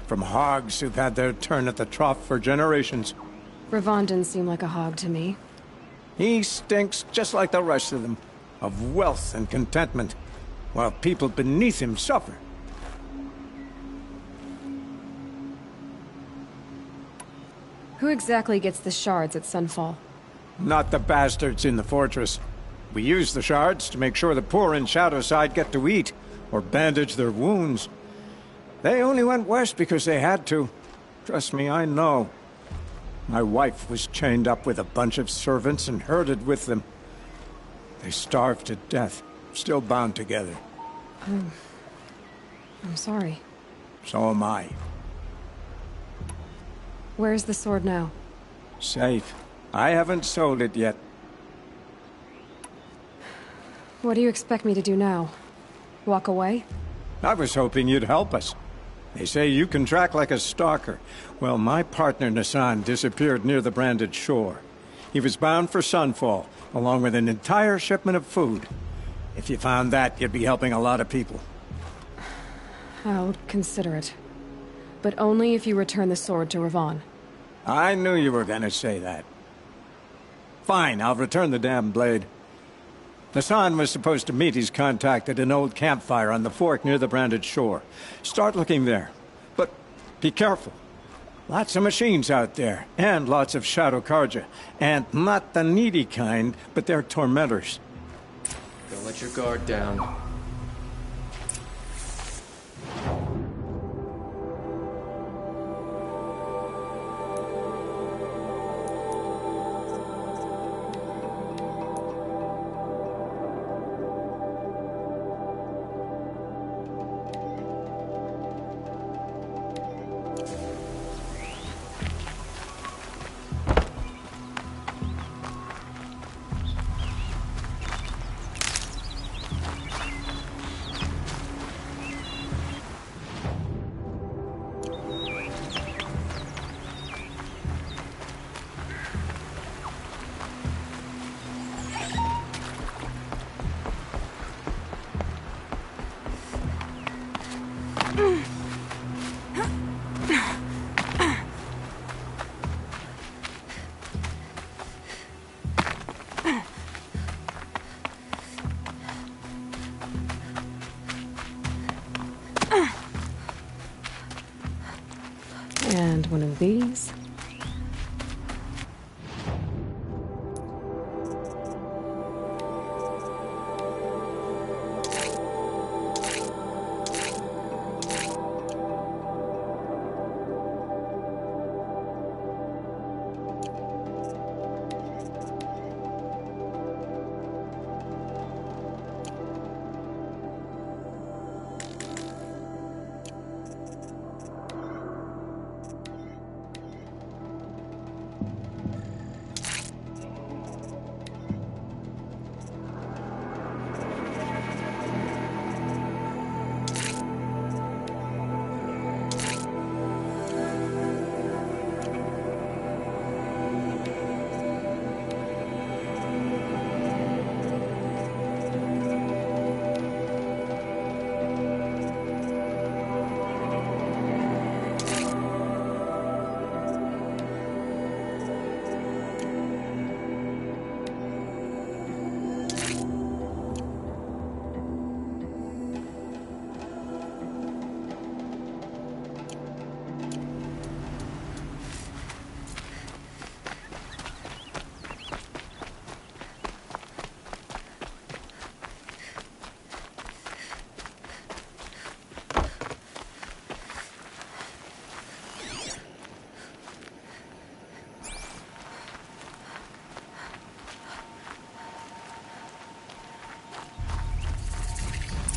From hogs who've had their turn at the trough for generations. Ravon didn't seem like a hog to me. He stinks just like the rest of them, of wealth and contentment, while people beneath him suffer. Who exactly gets the shards at Sunfall? Not the bastards in the fortress. We use the shards to make sure the poor in Shadowside get to eat, or bandage their wounds. They only went west because they had to. Trust me, I know. My wife was chained up with a bunch of servants and herded with them. They starved to death, still bound together. I'm sorry. So am I. Where's the sword now? Safe. I haven't sold it yet. What do you expect me to do now? Walk away? I was hoping you'd help us. They say you can track like a stalker. Well, my partner Nassan disappeared near the branded shore. He was bound for Sunfall, along with an entire shipment of food. If you found that, you'd be helping a lot of people. I'll consider it. But only if you return the sword to Ravon. I knew you were gonna say that. Fine, I'll return the damn blade. Nassan was supposed to meet his contact at an old campfire on the fork near the branded shore. Start looking there. But be careful. Lots of machines out there, and lots of Shadow Karja. And not the needy kind, but they're tormentors. Don't let your guard down. And one of these.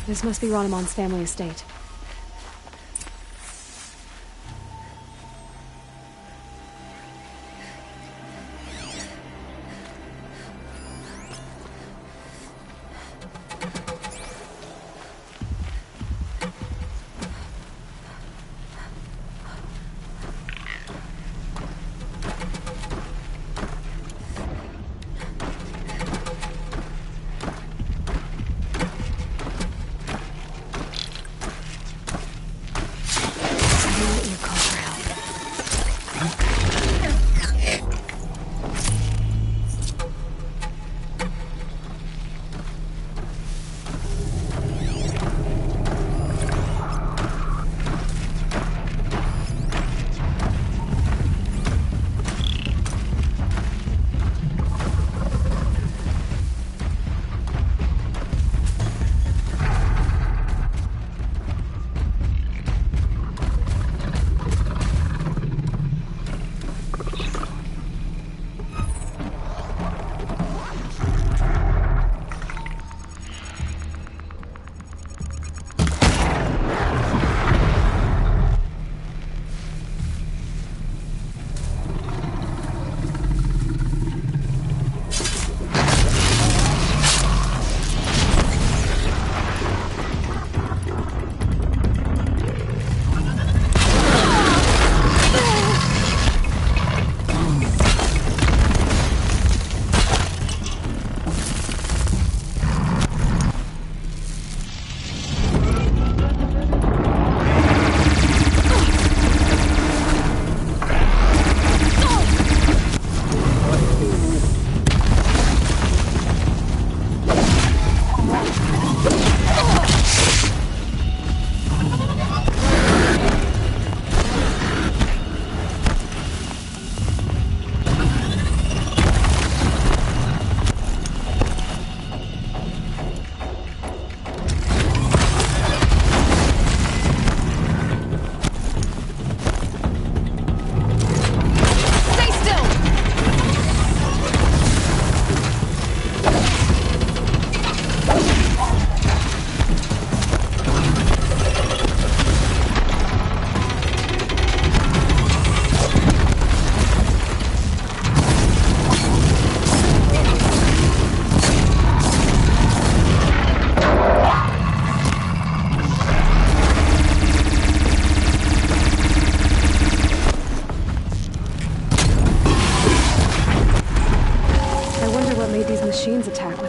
This must be Ronamon's family estate.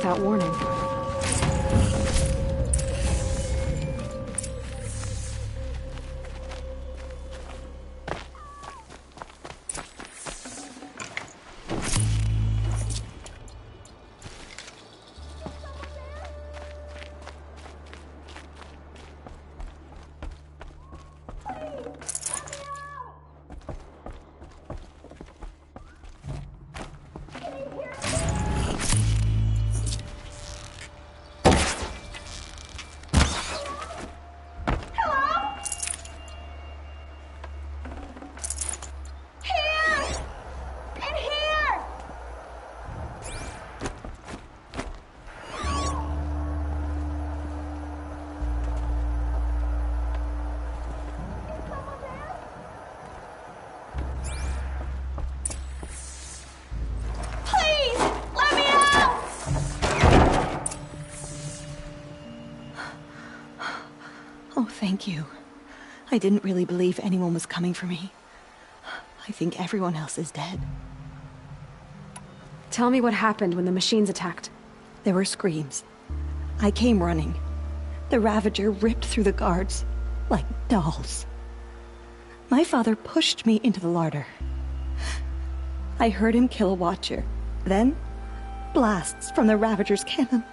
without warning. Thank you. I didn't really believe anyone was coming for me. I think everyone else is dead. Tell me what happened when the machines attacked. There were screams. I came running. The Ravager ripped through the guards like dolls. My father pushed me into the larder. I heard him kill a watcher. Then, blasts from the Ravager's cannon.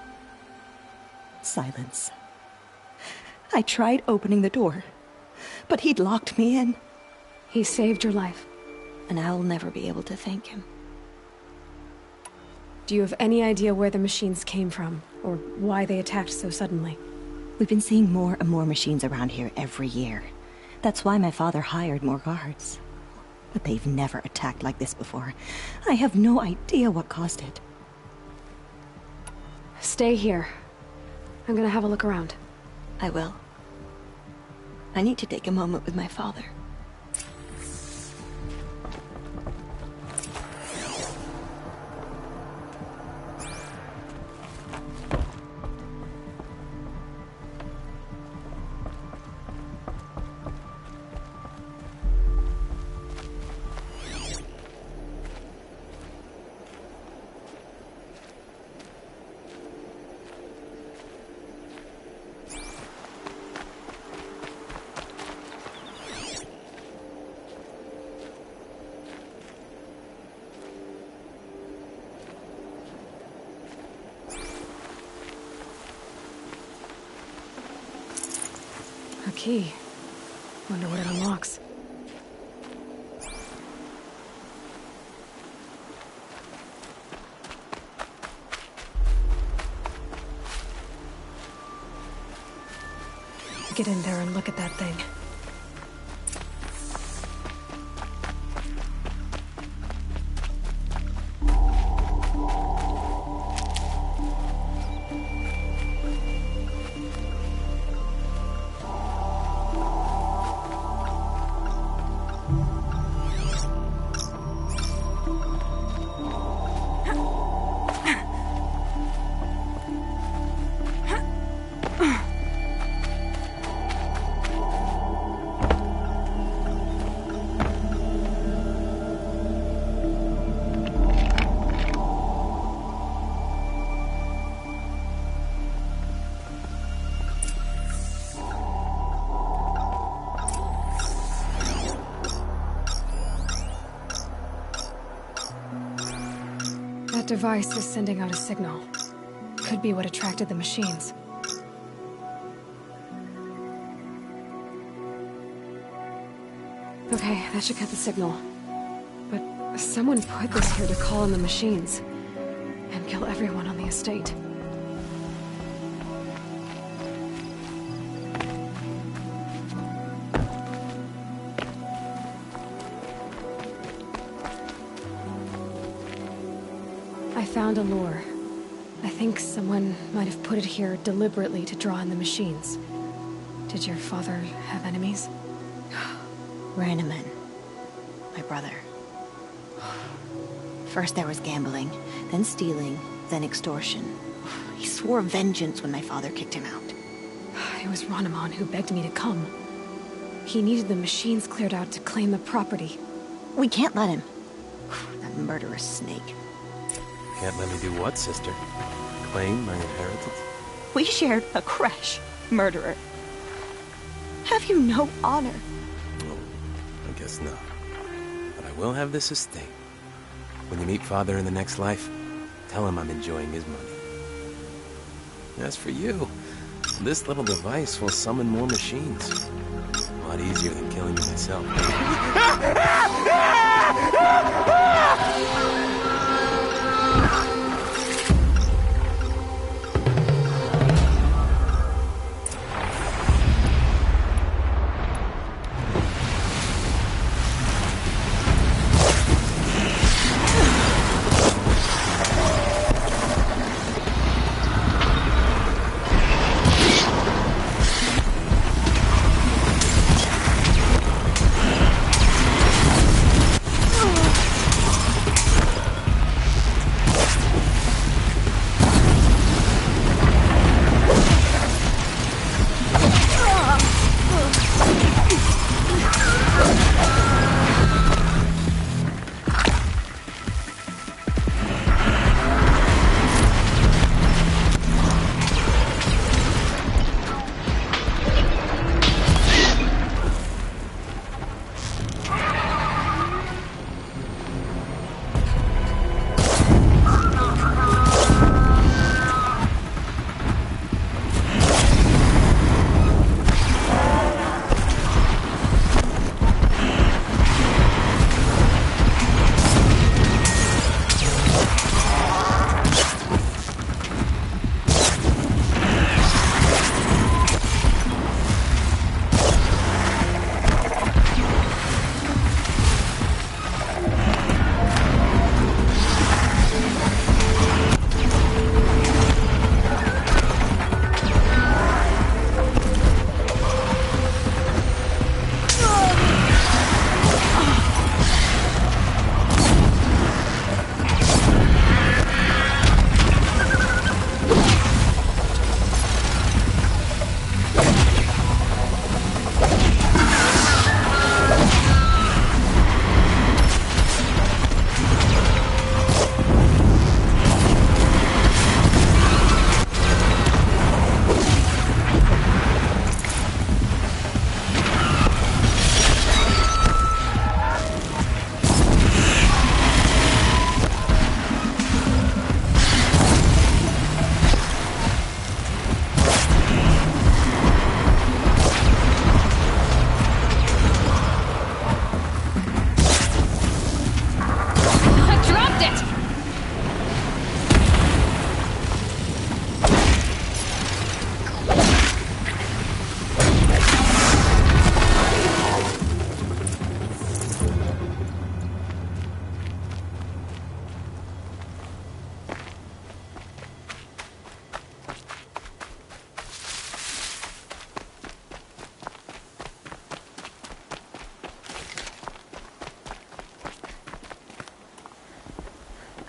Silence. I tried opening the door, but he'd locked me in. He saved your life. And I'll never be able to thank him. Do you have any idea where the machines came from, or why they attacked so suddenly? We've been seeing more and more machines around here every year. That's why my father hired more guards. But they've never attacked like this before. I have no idea what caused it. Stay here. I'm gonna have a look around. I will. I need to take a moment with my father. A key. Wonder what it unlocks. Get in there and look at that thing. That device is sending out a signal. Could be what attracted the machines. Okay, that should cut the signal. But someone put this here to call in the machines. And kill everyone on the estate. I found a lure. I think someone might have put it here deliberately to draw in the machines. Did your father have enemies? Ranneman. My brother. First there was gambling, then stealing, then extortion. He swore vengeance when my father kicked him out. It was Ranneman who begged me to come. He needed the machines cleared out to claim the property. We can't let him. That murderous snake. Can't let me do what, sister? claim my inheritance? We shared a crash, murderer. Have you no honor? Oh, I guess not. But I will have this estate. When you meet Father in the next life, tell him I'm enjoying his money. As for you, this little device will summon more machines. A lot easier than killing you myself.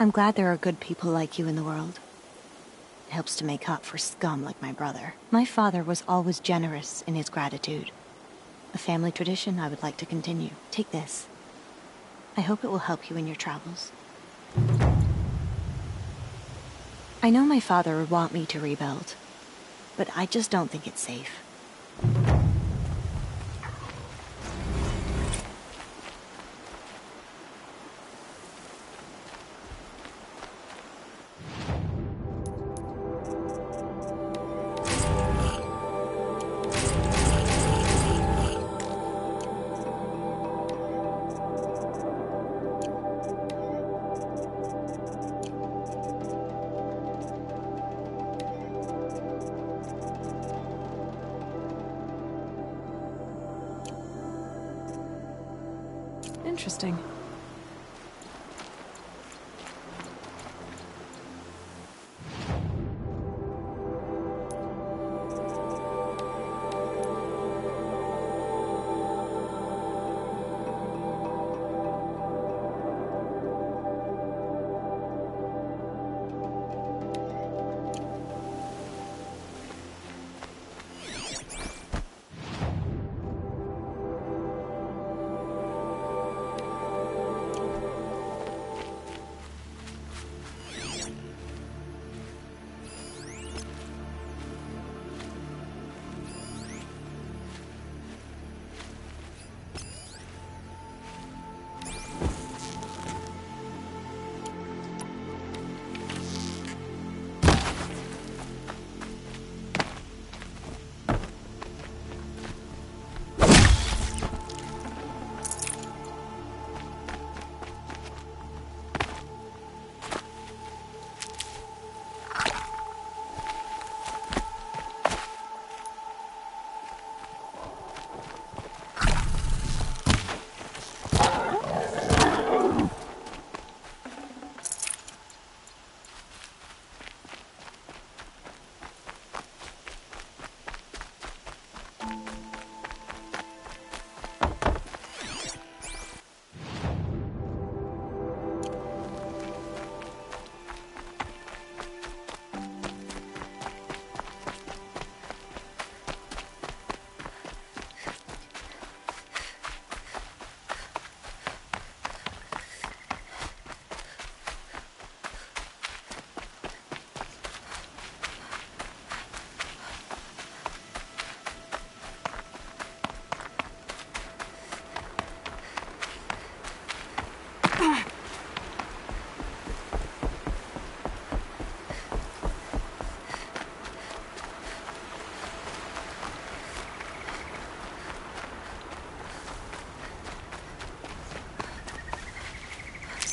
I'm glad there are good people like you in the world. It helps to make up for scum like my brother. My father was always generous in his gratitude. A family tradition I would like to continue. Take this. I hope it will help you in your travels. I know my father would want me to rebuild, but I just don't think it's safe. Interesting.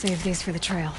Save these for the trail.